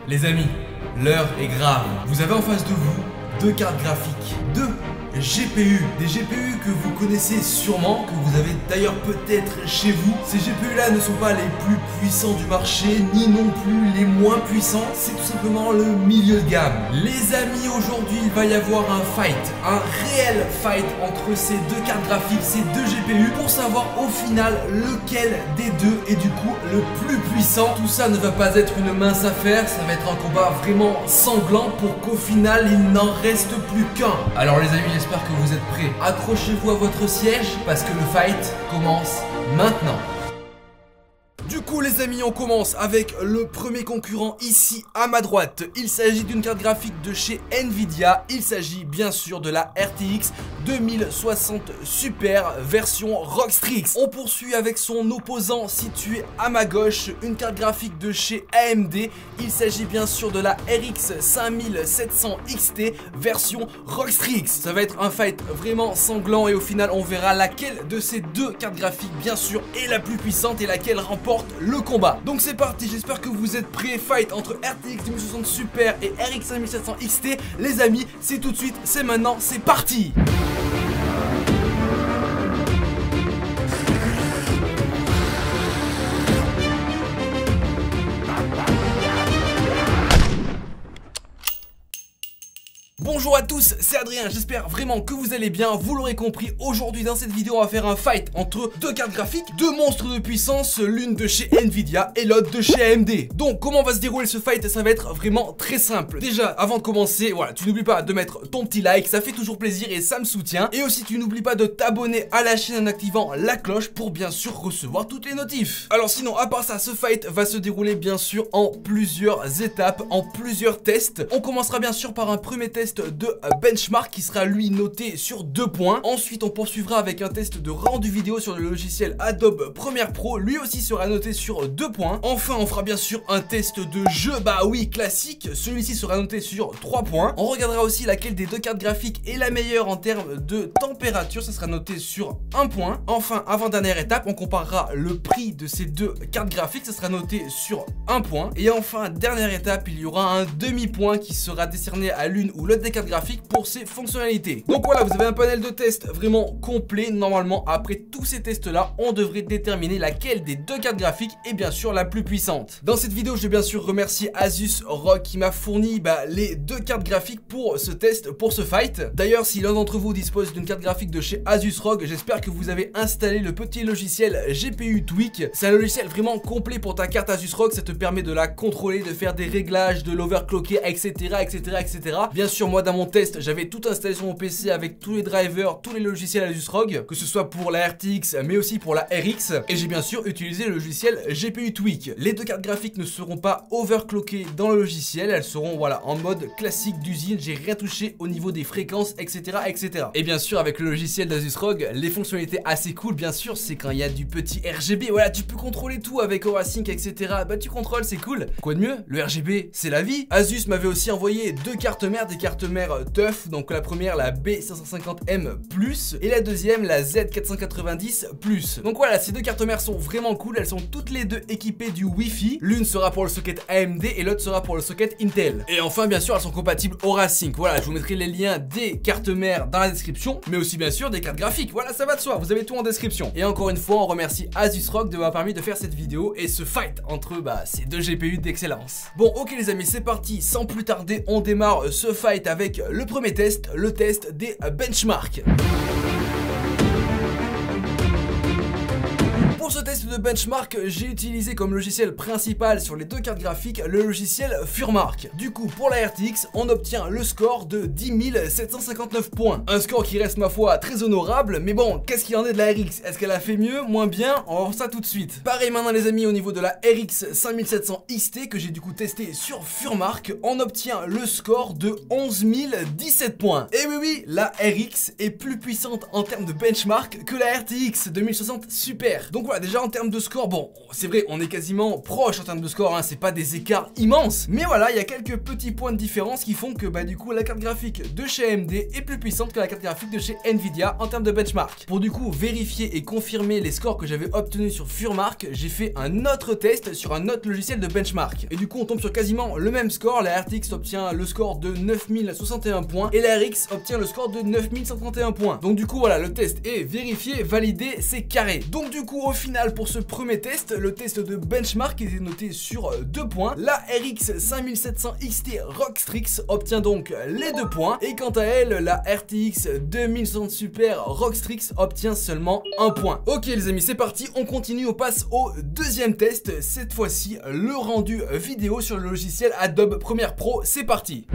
Les amis, l'heure est grave. Vous avez en face de vous deux cartes graphiques, deux GPU, des GPU que vous connaissez sûrement, que vous avez d'ailleurs peut-être chez vous. Ces GPU là ne sont pas les plus puissants du marché, ni non plus les moins puissants, c'est tout simplement le milieu de gamme. Les amis, aujourd'hui il va y avoir un fight, un réel fight entre ces deux cartes graphiques, ces deux GPU, pour savoir au final lequel des deux est du coup le plus puissant. Tout ça ne va pas être une mince affaire, ça va être un combat vraiment sanglant pour qu'au final il n'en reste plus qu'un. Alors les amis, j'espère que vous êtes prêts. Accrochez-vous à votre siège parce que le fight commence maintenant. Du coup les amis, on commence avec le premier concurrent ici à ma droite. Il s'agit d'une carte graphique de chez Nvidia. Il s'agit bien sûr de la RTX 2060 Super version Rockstrix. On poursuit avec son opposant situé à ma gauche, une carte graphique de chez AMD. Il s'agit bien sûr de la RX 5700 XT version Rockstrix. Ça va être un fight vraiment sanglant et au final on verra laquelle de ces deux cartes graphiques bien sûr est la plus puissante et laquelle remporte le combat. Donc c'est parti, j'espère que vous êtes prêts. Fight entre RTX 2060 Super et RX 5700 XT. Les amis, c'est tout de suite, c'est maintenant, c'est parti. Bonjour à tous, c'est Adrien, j'espère vraiment que vous allez bien. Vous l'aurez compris, aujourd'hui dans cette vidéo on va faire un fight entre deux cartes graphiques, deux monstres de puissance, l'une de chez Nvidia et l'autre de chez AMD. Donc comment va se dérouler ce fight? Ça va être vraiment très simple. Déjà avant de commencer, voilà, tu n'oublies pas de mettre ton petit like, ça fait toujours plaisir et ça me soutient. Et aussi tu n'oublies pas de t'abonner à la chaîne en activant la cloche pour bien sûr recevoir toutes les notifs. Alors sinon à part ça, ce fight va se dérouler bien sûr en plusieurs étapes, en plusieurs tests. On commencera bien sûr par un premier test de benchmark qui sera lui noté sur 2 points. Ensuite on poursuivra avec un test de rendu vidéo sur le logiciel Adobe Premiere Pro, lui aussi sera noté sur 2 points. Enfin on fera bien sûr un test de jeu, bah oui classique, celui-ci sera noté sur 3 points. On regardera aussi laquelle des deux cartes graphiques est la meilleure en termes de température, ça sera noté sur 1 point. Enfin avant-dernière étape, on comparera le prix de ces deux cartes graphiques, ça sera noté sur 1 point. Et enfin dernière étape, il y aura un demi-point qui sera décerné à l'une ou l'autre des cartes graphiques pour ses fonctionnalités. Donc voilà, vous avez un panel de tests vraiment complet. Normalement après tous ces tests là, on devrait déterminer laquelle des deux cartes graphiques est bien sûr la plus puissante. Dans cette vidéo je vais bien sûr remercier Asus ROG qui m'a fourni les deux cartes graphiques pour ce test, pour ce fight. D'ailleurs si l'un d'entre vous dispose d'une carte graphique de chez Asus ROG, j'espère que vous avez installé le petit logiciel GPU Tweak. C'est un logiciel vraiment complet pour ta carte Asus ROG, ça te permet de la contrôler, de faire des réglages, de l'overclocker, etc. Bien sûr moi dans mon test j'avais tout installé sur mon PC avec tous les drivers, tous les logiciels Asus ROG, que ce soit pour la RTX mais aussi pour la RX, et j'ai bien sûr utilisé le logiciel GPU Tweak. Les deux cartes graphiques ne seront pas overclockées dans le logiciel, elles seront voilà en mode classique d'usine, j'ai rien touché au niveau des fréquences, etc. Et bien sûr avec le logiciel d'Asus ROG, les fonctionnalités assez cool bien sûr, c'est quand il y a du petit RGB, voilà tu peux contrôler tout avec AuraSync, etc. Bah tu contrôles, c'est cool. Quoi de mieux, le RGB c'est la vie. Asus m'avait aussi envoyé deux cartes mères, des cartes mères TUF, donc la première la B550M+, et la deuxième la Z490+. Donc voilà, ces deux cartes mères sont vraiment cool, elles sont toutes les deux équipées du Wi-Fi. L'une sera pour le socket AMD et l'autre sera pour le socket Intel. Et enfin bien sûr elles sont compatibles AuraSync. Voilà, je vous mettrai les liens des cartes mères dans la description, mais aussi bien sûr des cartes graphiques. Voilà, ça va de soi, vous avez tout en description. Et encore une fois, on remercie Asus ROG de m'avoir permis de faire cette vidéo et ce fight entre ces deux GPU d'excellence. Bon ok les amis, c'est parti, sans plus tarder, on démarre ce fight avec le premier test, le test des benchmarks. Pour ce test de benchmark, j'ai utilisé comme logiciel principal sur les deux cartes graphiques le logiciel Furmark. Du coup, pour la RTX, on obtient le score de 10 759 points. Un score qui reste ma foi très honorable, mais bon, qu'est-ce qu'il en est de la RX? Est-ce qu'elle a fait mieux, moins bien? On va voir ça tout de suite. Pareil maintenant les amis, au niveau de la RX 5700 XT que j'ai du coup testé sur Furmark, on obtient le score de 11 017 points. Et oui, la RX est plus puissante en termes de benchmark que la RTX 2060 Super. Donc voilà, voilà, déjà en termes de score, bon, c'est vrai, on est quasiment proche en termes de score, hein, c'est pas des écarts immenses, mais voilà, il y a quelques petits points de différence qui font que bah du coup la carte graphique de chez AMD est plus puissante que la carte graphique de chez Nvidia en termes de benchmark. Pour du coup vérifier et confirmer les scores que j'avais obtenus sur Furmark, j'ai fait un autre test sur un autre logiciel de benchmark. Et du coup on tombe sur quasiment le même score, la RTX obtient le score de 9061 points et la RX obtient le score de 9131 points. Donc du coup voilà, le test est vérifié, validé, c'est carré. Donc du coup au final pour ce premier test, le test de benchmark était noté sur 2 points. La RX 5700 XT Rockstrix obtient donc les 2 points et quant à elle, la RTX 2060 Super Rockstrix obtient seulement 1 point. Ok les amis, c'est parti, on continue, on passe au deuxième test, cette fois-ci le rendu vidéo sur le logiciel Adobe Premiere Pro, c'est parti.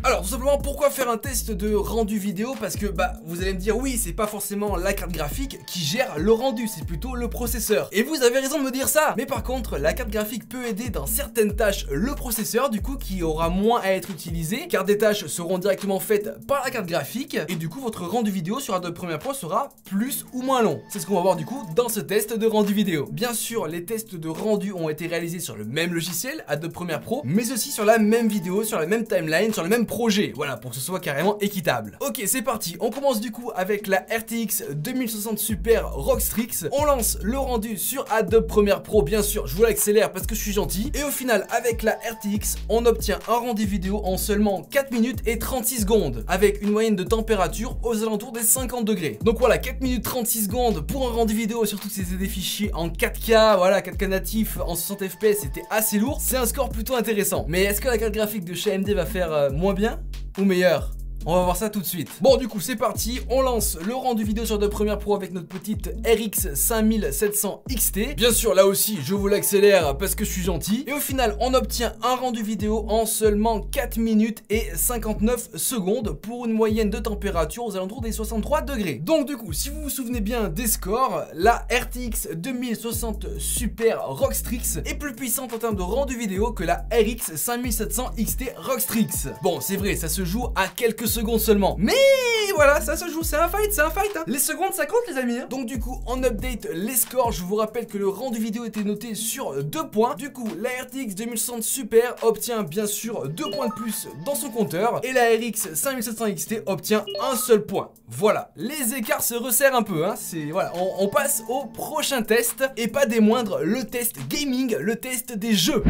Alors tout simplement, pourquoi faire un test de rendu vidéo? Parce que bah vous allez me dire oui, c'est pas forcément la carte graphique qui gère le rendu, c'est plutôt le processeur. Et vous avez raison de me dire ça. Mais par contre, la carte graphique peut aider dans certaines tâches le processeur, du coup qui aura moins à être utilisé, car des tâches seront directement faites par la carte graphique, et du coup votre rendu vidéo sur Adobe Premiere Pro sera plus ou moins long. C'est ce qu'on va voir du coup dans ce test de rendu vidéo. Bien sûr, les tests de rendu ont été réalisés sur le même logiciel, Adobe Premiere Pro, mais aussi sur la même vidéo, sur la même timeline, sur le même projet, voilà, pour que ce soit carrément équitable. Ok, c'est parti, on commence du coup avec la RTX 2060 Super Rockstrix. On lance le rendu sur Adobe Premiere Pro, bien sûr, je vous l'accélère parce que je suis gentil. Et au final, avec la RTX, on obtient un rendu vidéo en seulement 4 minutes et 36 secondes, avec une moyenne de température aux alentours des 50 degrés. Donc voilà, 4 minutes 36 secondes pour un rendu vidéo, surtout que c'était des fichiers en 4K, voilà, 4K natif en 60 FPS, c'était assez lourd. C'est un score plutôt intéressant. Mais est-ce que la carte graphique de chez AMD va faire moins bien ou meilleur? On va voir ça tout de suite. Bon du coup c'est parti, on lance le rendu vidéo sur Adobe Premiere Pro avec notre petite RX 5700 XT. Bien sûr là aussi je vous l'accélère parce que je suis gentil. Et au final on obtient un rendu vidéo en seulement 4 minutes et 59 secondes pour une moyenne de température aux alentours des 63 degrés. Donc du coup si vous vous souvenez bien des scores, la RTX 2060 Super Rockstrix est plus puissante en termes de rendu vidéo que la RX 5700 XT Rockstrix. Bon c'est vrai, ça se joue à quelques secondes seulement, mais voilà, ça se joue, c'est un fight hein. Les secondes ça compte les amis hein. Donc du coup on update les scores. Je vous rappelle que le rendu vidéo était noté sur 2 points. Du coup la RTX 2060 Super obtient bien sûr 2 points de plus dans son compteur et la RX 5700 XT obtient un seul point. Voilà, les écarts se resserrent un peu hein. C'est voilà, on passe au prochain test et pas des moindres, le test gaming, le test des jeux.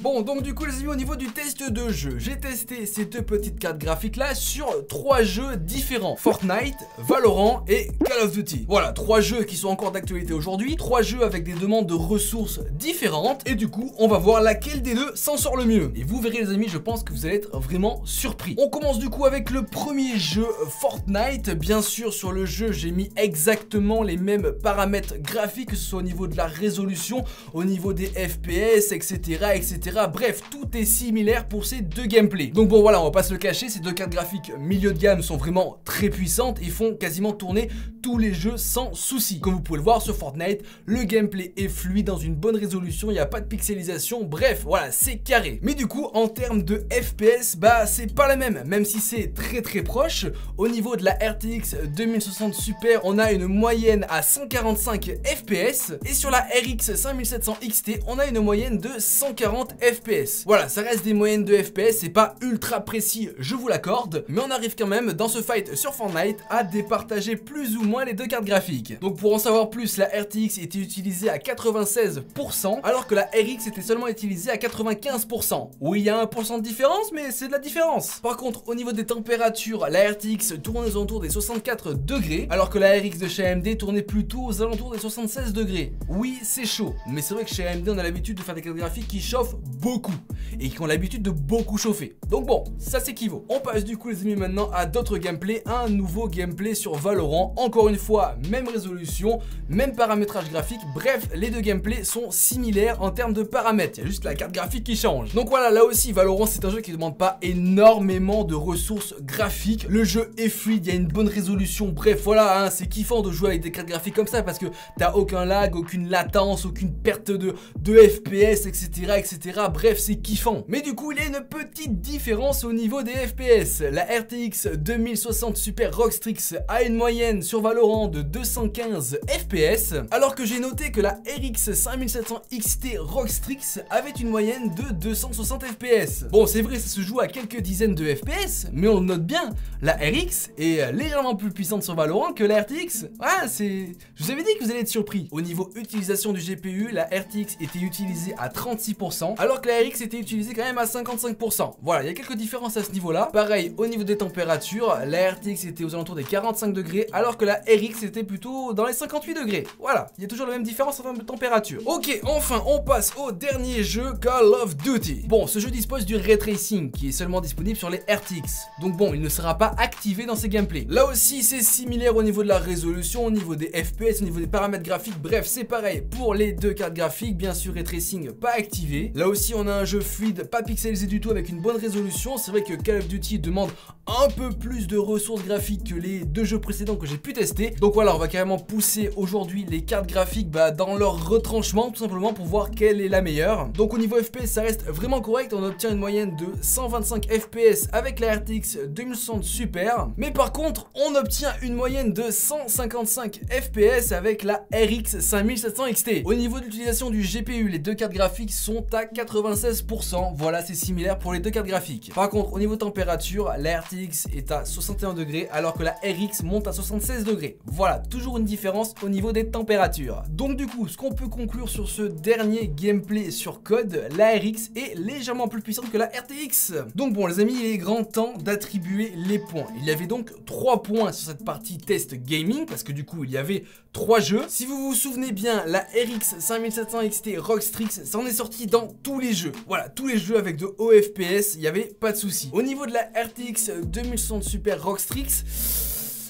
Bon donc du coup les amis, au niveau du test de jeu, j'ai testé ces deux petites cartes graphiques là sur 3 jeux différents: Fortnite, Valorant et Call of Duty. Voilà, 3 jeux qui sont encore d'actualité aujourd'hui, 3 jeux avec des demandes de ressources différentes, et du coup on va voir laquelle des deux s'en sort le mieux. Et vous verrez les amis, je pense que vous allez être vraiment surpris. On commence du coup avec le premier jeu, Fortnite. Bien sûr sur le jeu j'ai mis exactement les mêmes paramètres graphiques, que ce soit au niveau de la résolution, au niveau des FPS, etc. Bref, tout est similaire pour ces deux gameplays. Donc bon voilà, on va pas se le cacher, ces deux cartes graphiques milieu de gamme sont vraiment très puissantes et font quasiment tourner tous les jeux sans souci. Comme vous pouvez le voir sur Fortnite, le gameplay est fluide dans une bonne résolution, il n'y a pas de pixelisation, bref, voilà, c'est carré. Mais du coup, en termes de FPS, bah c'est pas la même si c'est très proche. Au niveau de la RTX 2060 Super, on a une moyenne à 145 FPS et sur la RX 5700 XT, on a une moyenne de 140 FPS. Voilà, ça reste des moyennes de FPS, c'est pas ultra précis, je vous l'accorde, mais on arrive quand même dans ce fight sur Fortnite à départager plus ou moins les deux cartes graphiques. Donc pour en savoir plus, la RTX était utilisée à 96% alors que la RX était seulement utilisée à 95%. Oui, il y a 1% de différence, mais c'est de la différence. Par contre, au niveau des températures, la RTX tournait aux alentours des 64 degrés alors que la RX de chez AMD tournait plutôt aux alentours des 76 degrés. Oui, c'est chaud, mais c'est vrai que chez AMD on a l'habitude de faire des cartes graphiques qui chauffent beaucoup et qui ont l'habitude de beaucoup chauffer. Donc bon, ça s'équivaut. On passe du coup les amis maintenant à d'autres gameplays, un nouveau gameplay sur Valorant. Encore une fois, même résolution, même paramétrage graphique, bref, les deux gameplays sont similaires en termes de paramètres, il y a juste la carte graphique qui change. Donc voilà, là aussi Valorant c'est un jeu qui ne demande pas énormément de ressources graphiques, le jeu est fluide, il y a une bonne résolution, bref voilà, hein, c'est kiffant de jouer avec des cartes graphiques comme ça parce que t'as aucun lag, aucune latence, aucune perte de FPS, etc. cinéma, bref c'est kiffant. Mais du coup il y a une petite différence au niveau des FPS. La RTX 2060 Super Rockstrix a une moyenne sur Valorant de 215 FPS, alors que j'ai noté que la RX 5700 XT Rockstrix avait une moyenne de 260 FPS. Bon c'est vrai ça se joue à quelques dizaines de FPS, mais on le note bien, la RX est légèrement plus puissante sur Valorant que la RTX. Ah c'est... Je vous avais dit que vous allez être surpris. Au niveau utilisation du GPU, la RTX était utilisée à 36%, alors que la RX était utilisée quand même à 55%. Voilà, il y a quelques différences à ce niveau-là. Pareil, au niveau des températures, la RTX était aux alentours des 45 degrés, alors que la RX était plutôt dans les 58 degrés. Voilà, il y a toujours la même différence en termes de température. Ok, enfin, on passe au dernier jeu, Call of Duty. Bon, ce jeu dispose du Ray Tracing, qui est seulement disponible sur les RTX. Donc bon, il ne sera pas activé dans ses gameplays. Là aussi, c'est similaire au niveau de la résolution, au niveau des FPS, au niveau des paramètres graphiques. Bref, c'est pareil pour les deux cartes graphiques. Bien sûr, Ray Tracing pas activé. Là aussi, on a un jeu fluide, pas pixelisé du tout, avec une bonne résolution. C'est vrai que Call of Duty demande un peu plus de ressources graphiques que les deux jeux précédents que j'ai pu tester. Donc voilà, on va carrément pousser aujourd'hui les cartes graphiques dans leur retranchement, tout simplement pour voir quelle est la meilleure. Donc au niveau FPS, ça reste vraiment correct. On obtient une moyenne de 125 FPS avec la RTX 2060 Super. Mais par contre, on obtient une moyenne de 155 FPS avec la RX 5700 XT. Au niveau de l'utilisation du GPU, les deux cartes graphiques sont à 96%. Voilà, c'est similaire pour les deux cartes graphiques. Par contre, au niveau température, la RTX est à 61 degrés alors que la RX monte à 76 degrés. Voilà, toujours une différence au niveau des températures. Donc du coup, ce qu'on peut conclure sur ce dernier gameplay sur code, la RX est légèrement plus puissante que la RTX. Donc bon les amis, il est grand temps d'attribuer les points. Il y avait donc 3 points sur cette partie test gaming parce que du coup il y avait 3 jeux. Si vous vous souvenez bien, la RX 5700 XT Rockstrix, ça en est sorti dans tous les jeux. Voilà, tous les jeux avec de hauts FPS, il n'y avait pas de souci. Au niveau de la RTX 2060 Super Rockstrix,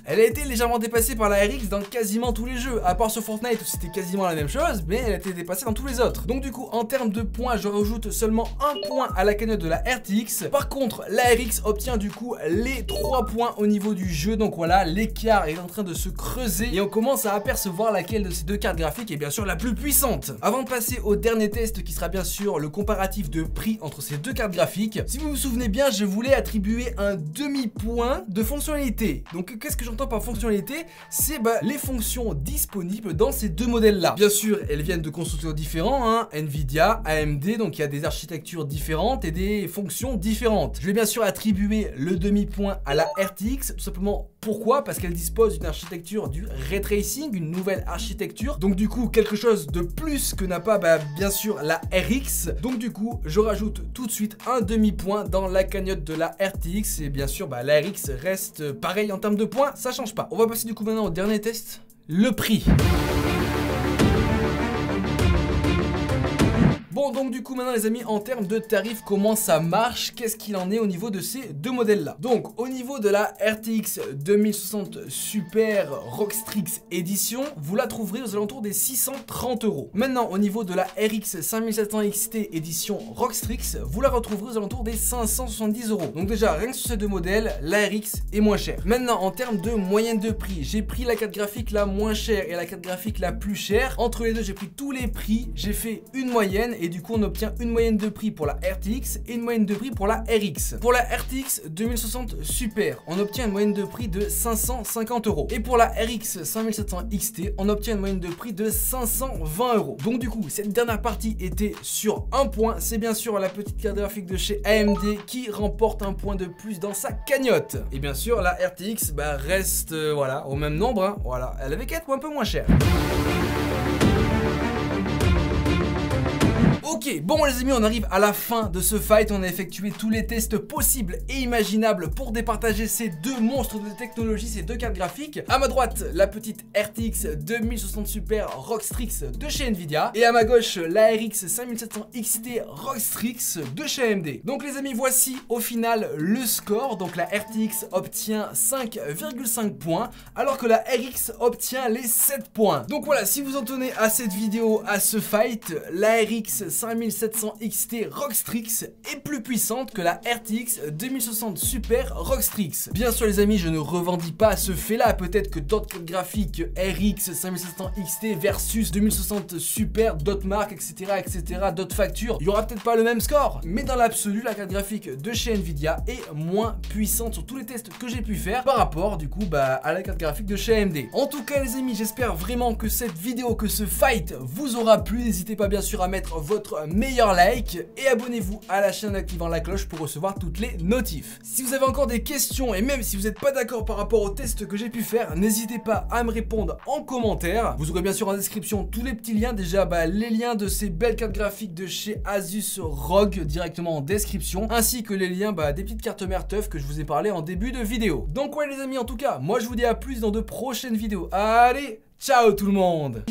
elle a été légèrement dépassée par la RX dans quasiment tous les jeux, à part sur Fortnite où c'était quasiment la même chose, mais elle a été dépassée dans tous les autres. Donc du coup, en termes de points, je rajoute seulement 1 point à la cagnotte de la RTX. Par contre, la RX obtient du coup les 3 points au niveau du jeu. Donc voilà, l'écart est en train de se creuser et on commence à apercevoir laquelle de ces deux cartes graphiques est bien sûr la plus puissante. Avant de passer au dernier test qui sera bien sûr le comparatif de prix entre ces deux cartes graphiques, si vous vous souvenez bien, je voulais attribuer un demi-point de fonctionnalité. Donc qu'est-ce que j'entends par fonctionnalité? C'est les fonctions disponibles dans ces deux modèles là. Bien sûr, elles viennent de constructeurs différents, hein, Nvidia, AMD, donc il y a des architectures différentes et des fonctions différentes. Je vais bien sûr attribuer le demi-point à la RTX, tout simplement. Pourquoi? Parce qu'elle dispose d'une architecture du Ray Tracing, une nouvelle architecture. Donc du coup, quelque chose de plus que n'a pas bien sûr la RX. Donc du coup, je rajoute tout de suite un demi-point dans la cagnotte de la RTX. Et bien sûr, la RX reste pareil en termes de points, ça change pas. On va passer du coup maintenant au dernier test, le prix. Bon donc du coup maintenant les amis, en termes de tarifs, comment ça marche, qu'est-ce qu'il en est au niveau de ces deux modèles là? Donc au niveau de la RTX 2060 Super Rockstrix Edition, vous la trouverez aux alentours des 630 €. Maintenant au niveau de la RX 5700 XT Edition Rockstrix, vous la retrouverez aux alentours des 570 €. Donc déjà rien que sur ces deux modèles, la RX est moins chère. Maintenant en termes de moyenne de prix, j'ai pris la carte graphique la moins chère et la carte graphique la plus chère. Entre les deux j'ai pris tous les prix, j'ai fait une moyenne et du coup on obtient une moyenne de prix pour la RTX et une moyenne de prix pour la RX. Pour la RTX 2060 Super, on obtient une moyenne de prix de 550 €. Et pour la RX 5700 XT, on obtient une moyenne de prix de 520 €. Donc du coup, cette dernière partie était sur un point. C'est bien sûr la petite carte graphique de chez AMD qui remporte un point de plus dans sa cagnotte. Et bien sûr, la RTX reste voilà, au même nombre. Hein. Voilà, elle avait qu'à être un peu moins chère. Ok, bon les amis, on arrive à la fin de ce fight. On a effectué tous les tests possibles et imaginables pour départager ces deux monstres de technologie, ces deux cartes graphiques. À ma droite, la petite RTX 2060 Super Rockstrix de chez Nvidia. Et à ma gauche, la RX 5700 XT Rockstrix de chez AMD. Donc les amis, voici au final le score. Donc la RTX obtient 5,5 points, alors que la RX obtient les 7 points. Donc voilà, si vous en tenez à cette vidéo, à ce fight, la RX 5700 XT Rockstrix est plus puissante que la RTX 2060 Super Rockstrix. Bien sûr les amis, je ne revendique pas ce fait là, peut-être que d'autres cartes graphiques RX 5700 XT versus 2060 Super, d'autres marques, etc., d'autres factures, il y aura peut-être pas le même score, mais dans l'absolu, la carte graphique de chez Nvidia est moins puissante sur tous les tests que j'ai pu faire par rapport du coup à la carte graphique de chez AMD. En tout cas les amis, j'espère vraiment que cette vidéo, que ce fight vous aura plu. N'hésitez pas bien sûr à mettre votre meilleur like et abonnez-vous à la chaîne en activant la cloche pour recevoir toutes les notifs. Si vous avez encore des questions et même si vous n'êtes pas d'accord par rapport au test que j'ai pu faire, n'hésitez pas à me répondre en commentaire. Vous aurez bien sûr en description tous les petits liens, déjà les liens de ces belles cartes graphiques de chez Asus ROG directement en description, ainsi que les liens des petites cartes mères teuf que je vous ai parlé en début de vidéo. Donc ouais les amis, en tout cas, moi je vous dis à plus dans de prochaines vidéos. Allez, ciao tout le monde!